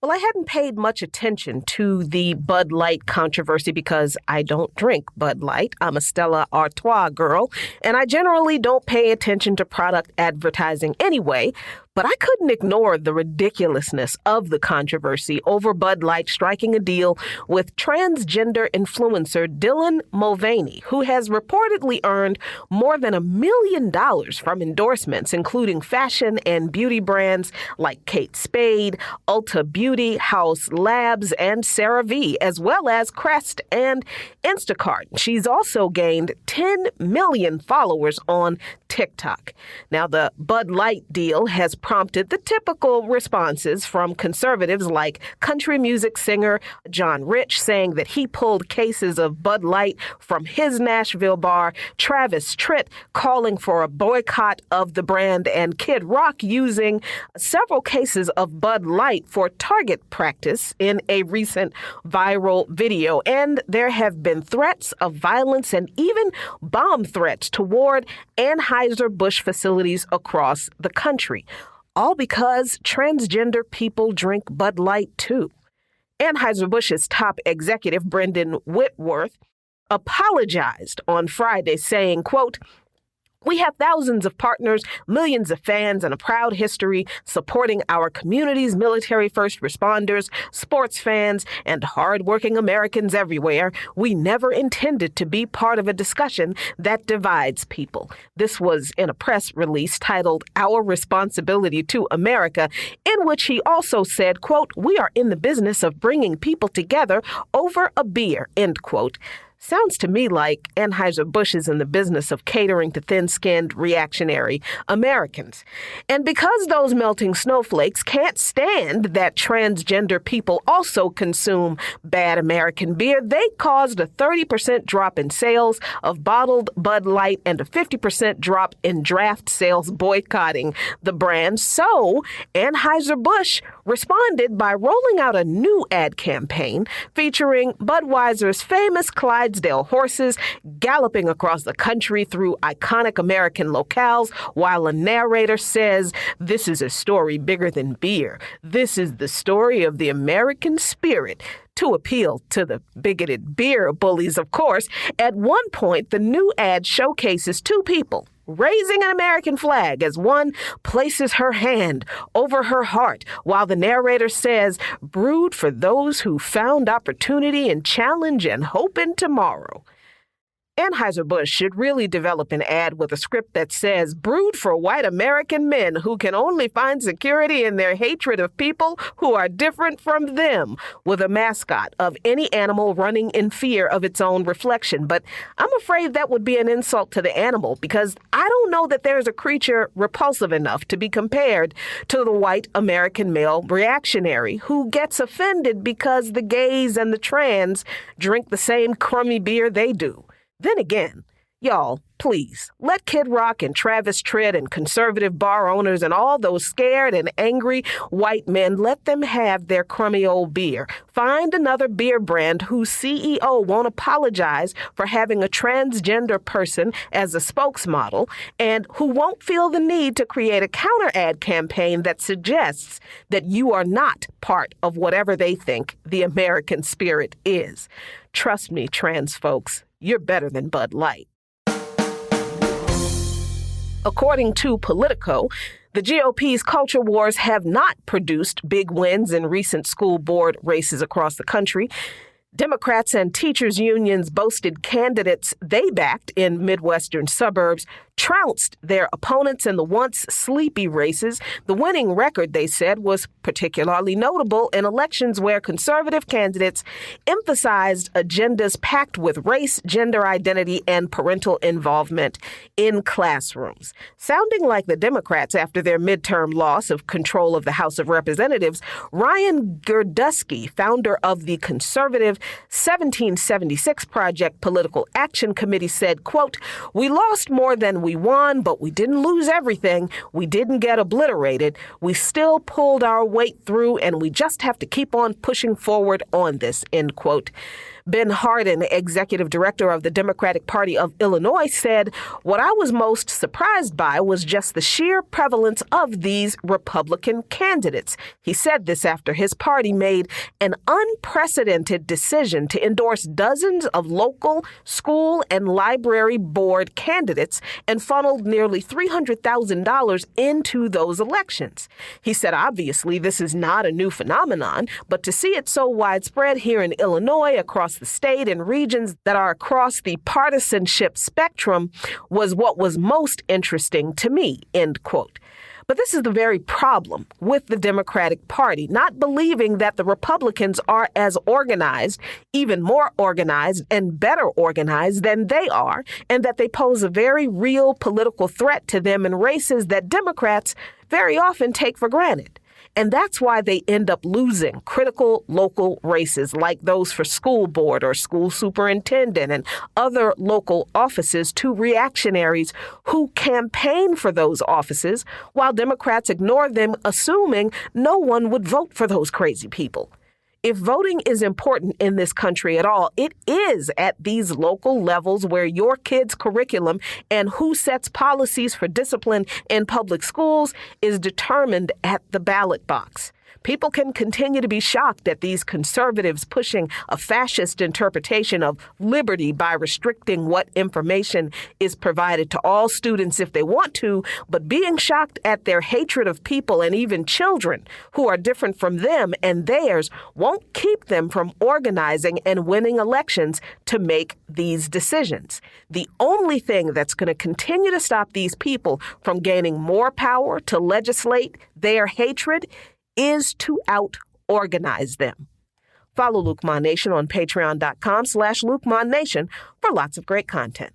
Well, I hadn't paid much attention to the Bud Light controversy because I don't drink Bud Light. I'm a Stella Artois girl, and I generally don't pay attention to product advertising anyway. But I couldn't ignore the ridiculousness of the controversy over Bud Light striking a deal with transgender influencer Dylan Mulvaney, who has reportedly earned more than $1 million from endorsements, including fashion and beauty brands like Kate Spade, Ulta Beauty, House Labs, and CeraVe, as well as Crest and Instacart. She's also gained 10 million followers on TikTok. Now, the Bud Light deal has prompted the typical responses from conservatives like country music singer John Rich saying that he pulled cases of Bud Light from his Nashville bar, Travis Tritt calling for a boycott of the brand, and Kid Rock using several cases of Bud Light for target practice in a recent viral video. And there have been threats of violence and even bomb threats toward Anheuser-Busch facilities across the country. All because transgender people drink Bud Light, too. Anheuser-Busch's top executive, Brendan Whitworth, apologized on Friday, saying, quote, "We have thousands of partners, millions of fans, and a proud history supporting our communities, military first responders, sports fans, and hardworking Americans everywhere. We never intended to be part of a discussion that divides people." This was in a press release titled "Our Responsibility to America," in which he also said, quote, "We are in the business of bringing people together over a beer," end quote. Sounds to me like Anheuser-Busch is in the business of catering to thin-skinned, reactionary Americans. And because those melting snowflakes can't stand that transgender people also consume bad American beer, they caused a 30% drop in sales of bottled Bud Light and a 50% drop in draft sales, boycotting the brand. So Anheuser-Busch responded by rolling out a new ad campaign featuring Budweiser's famous Clydesdale horses galloping across the country through iconic American locales, while a narrator says, "This is a story bigger than beer. This is the story of the American spirit." To appeal to the bigoted beer bullies, of course. At one point, the new ad showcases two people raising an American flag as one places her hand over her heart, while the narrator says, "Brewed for those who found opportunity and challenge and hope in tomorrow." Anheuser-Busch should really develop an ad with a script that says, "Brewed for white American men who can only find security in their hatred of people who are different from them," with a mascot of any animal running in fear of its own reflection. But I'm afraid that would be an insult to the animal, because I don't know that there's a creature repulsive enough to be compared to the white American male reactionary who gets offended because the gays and the trans drink the same crummy beer they do. Then again, y'all, please, let Kid Rock and Travis Tritt and conservative bar owners and all those scared and angry white men, let them have their crummy old beer. Find another beer brand whose CEO won't apologize for having a transgender person as a spokesmodel, and who won't feel the need to create a counter ad campaign that suggests that you are not part of whatever they think the American spirit is. Trust me, trans folks, you're better than Bud Light. According to Politico, the GOP's culture wars have not produced big wins in recent school board races across the country. Democrats and teachers' unions boasted candidates they backed in Midwestern suburbs trounced their opponents in the once sleepy races. The winning record, they said, was particularly notable in elections where conservative candidates emphasized agendas packed with race, gender identity, and parental involvement in classrooms. Sounding like the Democrats after their midterm loss of control of the House of Representatives, Ryan Girdusky, founder of the conservative 1776 Project Political Action Committee, said, quote, "We lost more than we won, but we didn't lose everything. We didn't get obliterated. We still pulled our weight through, and we just have to keep on pushing forward on this," end quote. Ben Hardin, executive director of the Democratic Party of Illinois, said, "What I was most surprised by was just the sheer prevalence of these Republican candidates." He said this after his party made an unprecedented decision to endorse dozens of local school and library board candidates and funneled nearly $300,000 into those elections. He said, "Obviously, this is not a new phenomenon, but to see it so widespread here in Illinois, across the state and regions that are across the partisanship spectrum was what was most interesting to me," end quote. But this is the very problem with the Democratic Party, not believing that the Republicans are as organized, even more organized and better organized than they are, and that they pose a very real political threat to them in races that Democrats very often take for granted. And that's why they end up losing critical local races like those for school board or school superintendent and other local offices to reactionaries who campaign for those offices while Democrats ignore them, assuming no one would vote for those crazy people. If voting is important in this country at all, it is at these local levels where your kid's curriculum and who sets policies for discipline in public schools is determined at the ballot box. People can continue to be shocked at these conservatives pushing a fascist interpretation of liberty by restricting what information is provided to all students if they want to, but being shocked at their hatred of people and even children who are different from them and theirs won't keep them from organizing and winning elections to make these decisions. The only thing that's going to continue to stop these people from gaining more power to legislate their hatred is to out-organize them. Follow Luke Ma Nation on patreon.com/LukeMaNation for lots of great content.